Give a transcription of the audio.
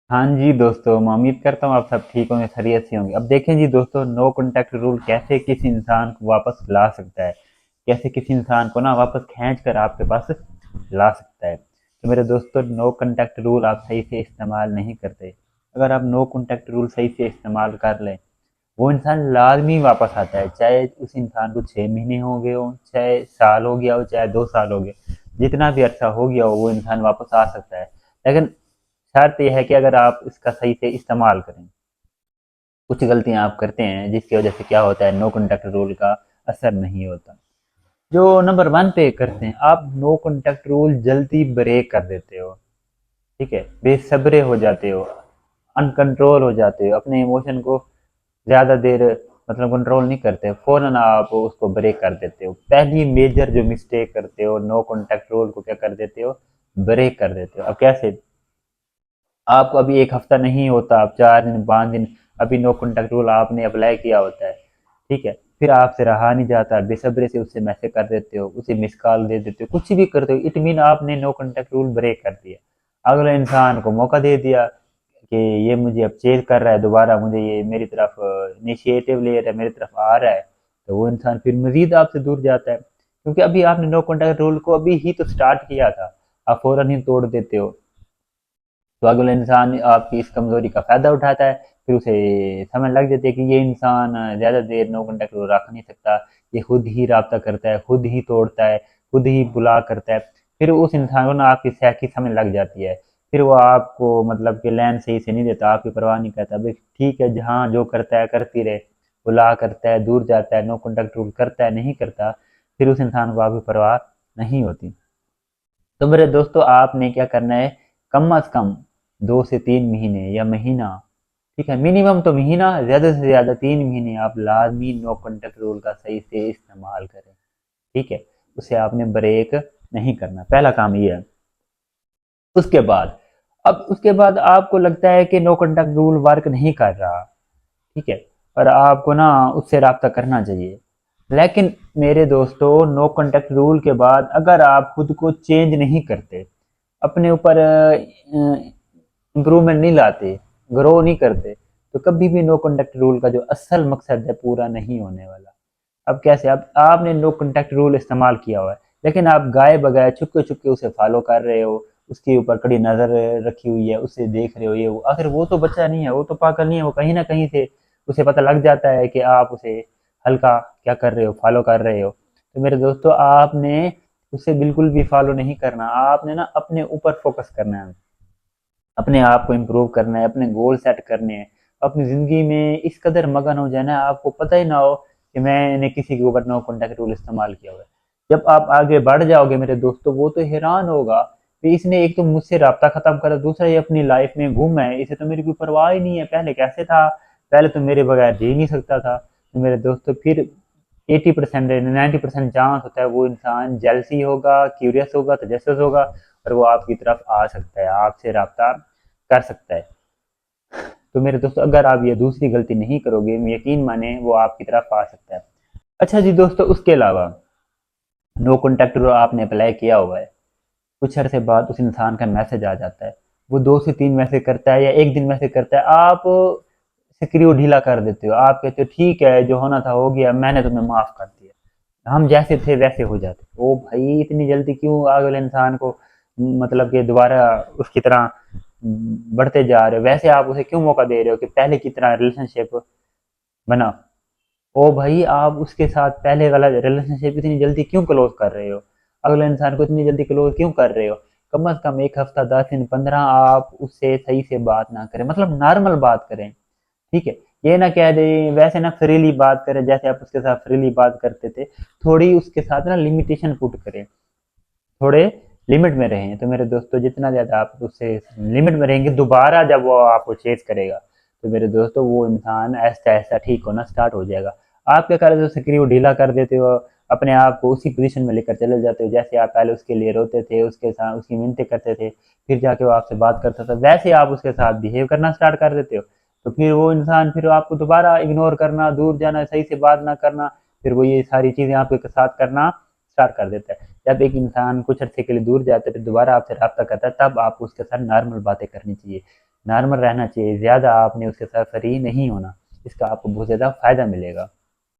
हाँ जी दोस्तों, मैं उम्मीद करता हूँ आप सब ठीक होंगे, खैरियत से होंगे। अब देखें जी दोस्तों, नो कॉन्टैक्ट रूल कैसे किसी इंसान को वापस ला सकता है, कैसे किसी इंसान को ना वापस खींच कर आपके पास ला सकता है। तो मेरे दोस्तों, नो कॉन्टैक्ट रूल आप सही से इस्तेमाल नहीं करते। अगर आप नो कॉन्टैक्ट रूल सही से इस्तेमाल कर लें, वो इंसान लाजमी वापस आता है, चाहे उस इंसान को 6 महीने हो गए हो, चाहे साल हो गया हो, चाहे 2 साल हो गए, जितना भी अर्सा हो गया हो वो इंसान वापस आ सकता है। लेकिन शर्त यह है कि अगर आप इसका सही से इस्तेमाल करें। कुछ गलतियां आप करते हैं जिसकी वजह से क्या होता है, नो कॉन्टैक्ट रूल का असर नहीं होता। जो नंबर 1 पे करते हैं, आप नो कॉन्टैक्ट रूल जल्दी ब्रेक कर देते हो। ठीक है, बेसब्रे हो जाते हो, अनकंट्रोल हो जाते हो, अपने इमोशन को ज़्यादा देर मतलब कंट्रोल नहीं करते, फ़ौरन आप उसको ब्रेक कर देते हो। पहली मेजर जो मिस्टेक करते हो, नो कॉन्टैक्ट रूल को क्या कर देते हो, ब्रेक कर देते हो। अब कैसे? आपको अभी 1 हफ्ता नहीं होता, आप 4 दिन 5 दिन अभी नो कॉन्टैक्ट रूल आपने अप्लाई किया होता है। ठीक है, फिर आपसे रहा नहीं जाता, बेसब्री से उससे मैसेज कर देते हो, उसे मिस कॉल दे देते हो, कुछ भी करते हो, इट मीन आपने नो कॉन्टैक्ट रूल ब्रेक कर दिया। अगले इंसान को मौका दे दिया कि ये मुझे अब चेज कर रहा है, दोबारा मुझे ये मेरी तरफ इनिशिएटिव ले रहा है, मेरी तरफ आ रहा है, तो वो इंसान फिर मजीद आपसे दूर जाता है, क्योंकि अभी आपने नो कॉन्टैक्ट रूल को अभी ही तो स्टार्ट किया था, आप फौरन ही तोड़ देते हो। तो अगला इंसान आपकी इस कमजोरी का फायदा उठाता है, फिर उसे समझ लग जाती है कि ये इंसान ज्यादा देर नो कॉन्टैक्ट रख नहीं सकता, ये खुद ही राब्ता करता है, खुद ही तोड़ता है, खुद ही बुला करता है। फिर उस इंसान को ना आपकी सैकी समझ लग जाती है, फिर वो आपको मतलब कि लैन सही से नहीं देता, आपकी परवाह नहीं करता, भाई ठीक है जहाँ जो करता है करती रहे, बुला करता है, दूर जाता है, नो कॉन्टैक्ट रूल करता है, नहीं करता, फिर उस इंसान को आपकी परवाह नहीं होती। तो मेरे दोस्तों, आपने क्या करना है, कम अज कम 2 से 3 महीने या महीना, ठीक है, मिनिमम तो महीना, ज्यादा से ज्यादा 3 महीने आप लाजमी नो कॉन्टेक्ट रूल का सही से इस्तेमाल करें। ठीक है, उसे आपने ब्रेक नहीं करना, पहला काम ये है। उसके बाद, अब उसके बाद आपको लगता है कि नो कॉन्टेक्ट रूल वर्क नहीं कर रहा, ठीक है, पर आपको ना उससे रब्ता करना चाहिए। लेकिन मेरे दोस्तों, नो कॉन्टेक्ट रूल के बाद अगर आप खुद को चेंज नहीं करते, अपने ऊपर इम्प्रूवमेंट नहीं लाते, ग्रो नहीं करते, तो कभी भी नो कॉन्टेक्ट रूल का जो असल मकसद है पूरा नहीं होने वाला। अब कैसे? अब आपने नो कॉन्टेक्ट रूल इस्तेमाल किया हुआ है, लेकिन आप गाए बगाए छुपके छुपके उसे फॉलो कर रहे हो, उसके ऊपर कड़ी नजर रखी हुई है, उसे देख रहे हो, ये वो। आखिर वो तो बच्चा नहीं है, वो तो पागल नहीं है, वो कहीं ना कहीं से उसे पता लग जाता है कि आप उसे हल्का क्या कर रहे हो, फॉलो कर रहे हो। तो मेरे दोस्तों, आपने उसे बिल्कुल भी फॉलो नहीं करना, आपने ना अपने ऊपर फोकस करना है, अपने आप को इम्प्रूव करना है, अपने गोल सेट करने हैं, अपनी ज़िंदगी में इस कदर मगन हो जाना है आपको पता ही ना हो कि मैंने किसी के ऊपर नो कॉन्टैक्ट रूल इस्तेमाल किया हुआ है। जब आप आगे बढ़ जाओगे मेरे दोस्तों, वो तो हैरान होगा कि इसने एक तो मुझसे राब्ता खत्म करा, दूसरा ये अपनी लाइफ में गुम है, इसे तो मेरी कोई परवाह ही नहीं है, पहले कैसे था, पहले तो मेरे बगैर जी नहीं सकता था। तो मेरे दोस्तों, फिर 80% 90% चांस होता है वो इंसान जेलसी होगा, क्यूरियस होगा, तजस्सुस होगा, और वो आपकी तरफ आ सकता है, आपसे रब्ता कर सकता है। तो मेरे दोस्तों, अगर आप ये दूसरी गलती नहीं करोगे, यकीन माने वो आपकी तरफ आ सकता है। अच्छा जी दोस्तों, उसके अलावा नो कॉन्टैक्ट रूल आपने अप्लाई किया हुआ है, कुछ अरसे बाद उस इंसान का मैसेज आ जाता है, वो 2 से 3 मैसेज करता है या एक दिन मैसेज करता है, आप स्क्रू ढीला कर देते हो, आप कहते हो ठीक है जो होना था हो गया, मैंने तुम्हें माफ कर दिया, हम जैसे थे वैसे हो जाते। ओ भाई, इतनी जल्दी क्यों अगले इंसान को मतलब कि दोबारा उसकी तरह बढ़ते जा रहे हो, वैसे आप उसे क्यों मौका दे रहे हो कि पहले की तरह रिलेशनशिप बना। ओ भाई, आप उसके साथ पहले वाला रिलेशनशिप इतनी जल्दी क्यों क्लोज कर रहे हो, अगले इंसान को इतनी जल्दी क्लोज क्यों कर रहे हो? कम अज कम 1 हफ्ता, 10 दिन, 15 आप उससे सही से बात ना करें, मतलब नॉर्मल बात करें। ठीक है, ये ना कह दे, वैसे ना फ्रीली बात करें जैसे आप उसके साथ फ्रीली बात करते थे, थोड़ी उसके साथ ना लिमिटेशन पुट करें, थोड़े लिमिट में रहें। तो मेरे दोस्तों, जितना ज़्यादा आप उससे लिमिट में रहेंगे, दोबारा जब वो आपको चेज करेगा, तो मेरे दोस्तों वो इंसान ऐसा ऐसा ठीक होना स्टार्ट हो जाएगा। आप क्या कर देते हो, स्क्रू ढीला कर देते हो, अपने आप को उसी पोजीशन में लेकर चले जाते हो, जैसे आप पहले उसके लिए रोते थे, उसके साथ उसकी मिन्नतें करते थे, फिर जाके वो आपसे बात करता था, वैसे आप उसके साथ बिहेव करना स्टार्ट कर देते हो। तो फिर वो इंसान फिर आपको दोबारा इग्नोर करना, दूर जाना, सही से बात ना करना, फिर वो ये सारी चीज़ें आपके साथ करना स्टार्ट कर देता है। जब एक इंसान कुछ अर्से के लिए दूर जाता है फिर दोबारा आपसे रब्ता करता है, तब आप उसके साथ नॉर्मल बातें करनी चाहिए, नॉर्मल रहना चाहिए, ज़्यादा आपने उसके साथ फ्री नहीं होना, इसका आपको बहुत ज़्यादा फ़ायदा मिलेगा।